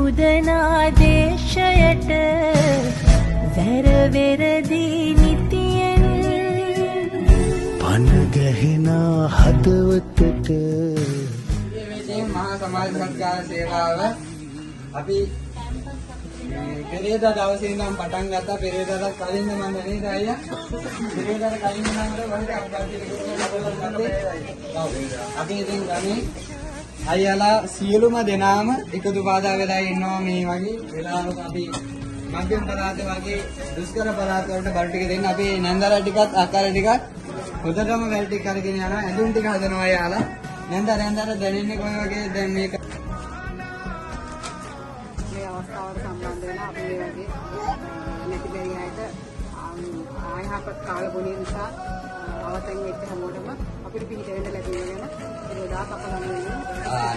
පුදනාදේශයට වැරවෙරදී නිතියෙන් පනගහෙන හදවතට මහා සමාජ සත්කාර සේවාව අපි පෙරේදා දවසේ ඉඳන් පටන් ගත්තා. පෙරේදාට කලින්ම මම නේද අයියා? පෙරේදාට කලින් නම් වලට අපි ඉතින් ගමේ අයියාලා සියලුම දෙනාම එකතු පාදා වෙලා ඉන්නවා මේ වගේ වෙලාවක අපි මධ්‍යම පළාත වගේ දුෂ්කර පළාත වලට බඩු ටික දෙන්න අපි නැන්දලා ටිකත් අක්කාලා ටිකත් හොදටම වැල් ටික අරගෙන යනවා. ඇඳුම් ටික හදනවා අයියාලා. නැන්දලා දැනෙන්නේ කොයි වගේ දැන් මේක අවස්ථාවට සම්බන්ධ වෙන අපි මේ වගේ නැති බැරි අයට ආයහපත් කාලගුණය නිසා අවතෙන් වෙච්ච හැමෝටම අපිට පිළිට වෙන්න ලැබෙන ගැන ඒදාක අපලන්න වෙනවා.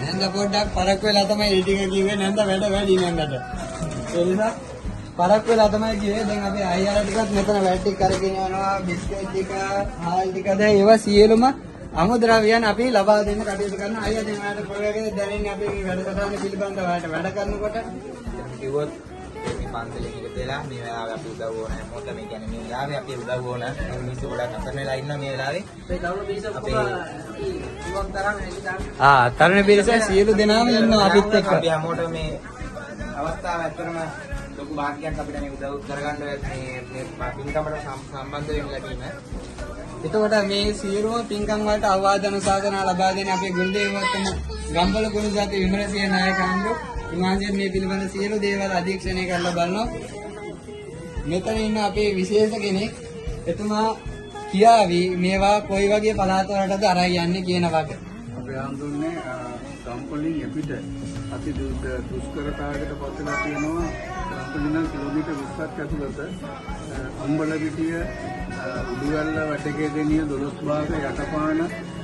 නැන්ද පොඩ්ඩක් පරක් වෙලා තමයි ඒ ටික කිව්වේ. නැන්ද වැඩ වැඩි නැන්දට. ඒ නිසා පරක් වෙලා තමයි කිව්වේ. දැන් අපි අයියාලා ටිකත් මෙතන වැල් ටික කරගෙන යනවා. බිස්කට් ටික, හාල් ටික දැන් ඒවා සියලුම අමුද්‍රව්‍යයන් අපි ලබා දෙන්න කටයුතු කරන අයියා දැන් ඔයාලට පොරවගේ දැනෙන්නේ අපි මේ වැඩසටහන පිළිබඳව ඔයාලට වැඩ කරනකොට කිව්වොත් මේ පන්සලේ ඉඳලා මේ වෙලාවේ අපි උදව් ඕන මොකද මේ කියන්නේ මේ වෙලාවේ අපි උදව් ඕන මිනිස්සු ගොඩක් අතර වෙලා ඉන්නවා මේ වෙලාවේ තරුණ පිරිස සියලු දෙනාම ඉන්නවා අපිත් එක්ක. අපි හැමෝටම මේ අවස්ථාව ඇත්තටම ලොකු වාක්‍යයක් අපිට මේ උදව් කරගන්න මේ පින්කමට සම්බන්ධ වෙන්න ලැබීම. එතකොට මේ සියලුම පින්කම් වලට අවවාද අනුශාසනා ලබා දෙන අපේ ගුරුදේවෝත්තම ගම්බල ගුණජාති විමලසිය නායක හඳු උන්වහන්සේ මේ පිළිබඳ සියලු දේවල් අධීක්ෂණය කරලා බලනවා. මෙතන ඉන්න අපේ විශේෂ කෙනෙක් එතුමා කියාවි මේවා කොයි වගේ පළාත වලටද අරන් යන්නේ කියන වගේ. අපි හඳුන්නේ ගම්පොලින් එපිට අති දුෂ්කරතාවයකට පත්වලා තියෙනවා. ගම්පොලින් කිලෝමීටර් 20ක් ඇතුළත අම්බලපිටිය උඩුවැල්ල වැටකේදෙනිය දොළොස්බාග යටපාන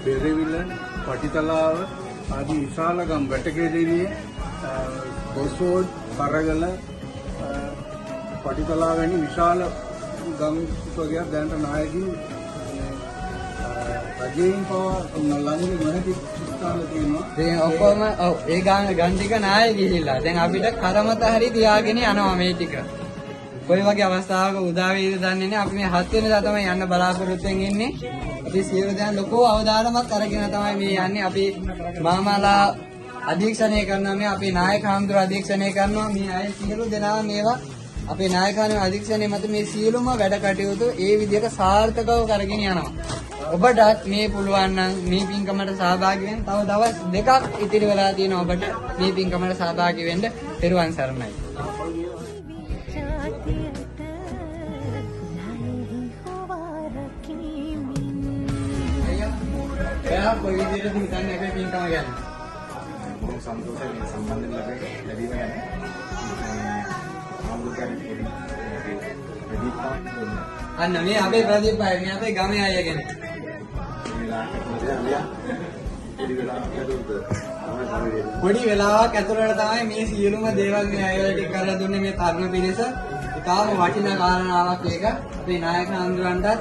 බෙරවිල පටිතලාව ආදී විශාල ගම් වැටකේදෙනිය ගොස්වෝඩ් කරගල පටිතලාව වැනි විශාල ගම් වර්ගයක් දැනට නායකින් රජයෙන් පවා ළඟදී නොහැකි ස්ථාන තියෙනවා. දැන් ඔක්කොම ඒ ගම් ටික නාය ගිහිල්ලා දැන් අපිට කරමත හරි තියාගෙන යනවා මේ ටික. කොයි වගේ අවස්ථාවක උදා වේද දන්නේ නැහැ. අපි මේ 7 වෙනිදා තමයි යන්න බලාපොරොත්තු වෙන්නේ ඉන්නේ. අපි සියලු දෙනා ලොකු අවධානමක් අරගෙන තමයි මේ යන්නේ. අපි මාමාලා අධීක්ෂණය කරනවා මේ අපේ නායක හඳුර අධීක්ෂණය කරනවා මේ අය සියලු දෙනා මේවා අපේ නායකයන්ගේ අධීක්ෂණය මත මේ සියලුම වැඩ කටයුතු ඒ විදිහට සාර්ථකව කරගෙන යනවා. ඔබටත් මේ පුළුවන් නම් මේ පින්කමට සහභාගී වෙන්න තව දවස් 2ක් ඉතිරි වෙලා තියෙනවා. ඔබට මේ පින්කමට සහභාගී වෙන්න පෙරවන් සරණයි. එයා කොයි විදිහටද හිතන්නේ අපේ පින්කම ගැන? බොහොම සතුටුයි මේ සම්බන්ධ ලැබීම ගැන. අන්න මේ අපේ ප්‍රදීප් අය මේ අපේ ගමේ අය ගැන. පොඩි වෙලාවක් ඇතුළත තමයි මේ සියලුම දේවල් මේ අයවලට කරලා දුන්නේ මේ තරුණ පිරිස. ඉතාලම වටිනා කාරණාවක් ඒක. අපේ නායක හඳුරන්ටත්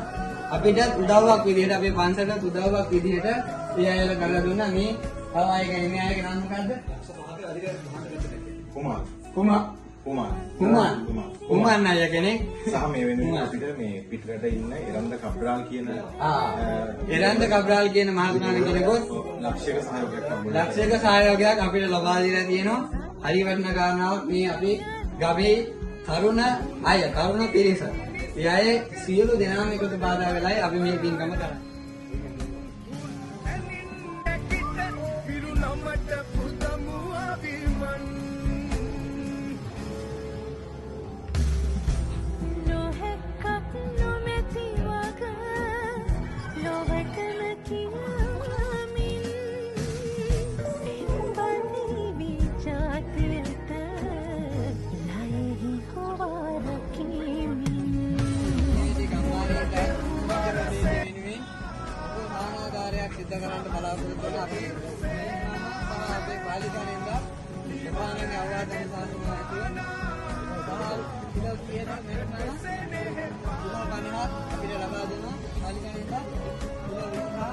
අපිට උදව්වක් විදිහට අපේ පන්සලට උදව්වක් විදිහට මේ අයවල කරලා දුන්නා. මේ අය ගැන මේ අයගේ නම මොකද්ද? කුමාර් අය කෙනෙක් සහ මේ වෙනුවෙන් අපිට මේ පිටරට ඉන්න එරන්ද කබ්‍රාල් කියන මහත්මයාණන් කෙනෙකුත් ලක්ෂයක සහයෝගයක් අපිට ලබා දීලා තියෙනවා. හරි වටිනා කාරණාවක් මේ අපේ ගමේ තරුණ පිරිස. ඒ අය සියලු දෙනාම එකතු බාධා වෙලයි අපි මේ පින්කම කරන්නේ. සිද්ධ කරන්න බලාපොරොත්තු වෙන අපි අපේ පාලිකාවෙන්ද දෙපාණන්ගේ අවවාද අනුශාසනා ඇතුව සමහර කිලෝ 30ක් මෙරනවා කිලෝ 50ක් අපිට ලබා දෙනවා පාලිකාවෙන්ද කිලෝ 20ක්